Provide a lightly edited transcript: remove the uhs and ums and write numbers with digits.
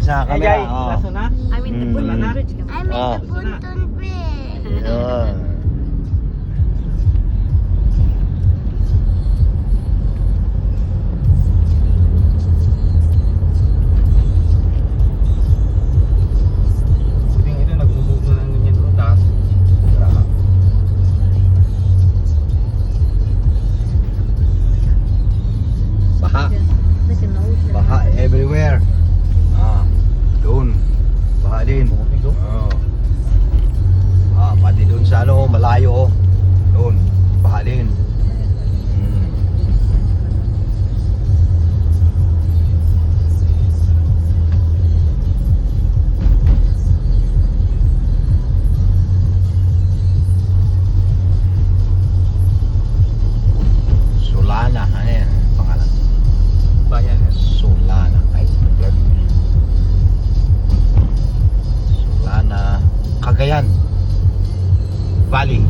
sa Ay, camera. ay, Oh. laso na. I'm in the Mm. Punton Wala na. Bridge. I'm in Oh. the Punton Bridge. Yun. Buti nga ito, nagmubuto ng ganyan doon. Taas. Grabe. Baha. Like an ocean. Baha everywhere. Doon. Baha din. Tubig, oh. Oh. Pati doon sa ano, malayo. Doon. Baha din. Hmm. Solana, ano yan? Pangalan. Bayan yan. Solana. Ay, lugar. Solana, Cagayan Valley.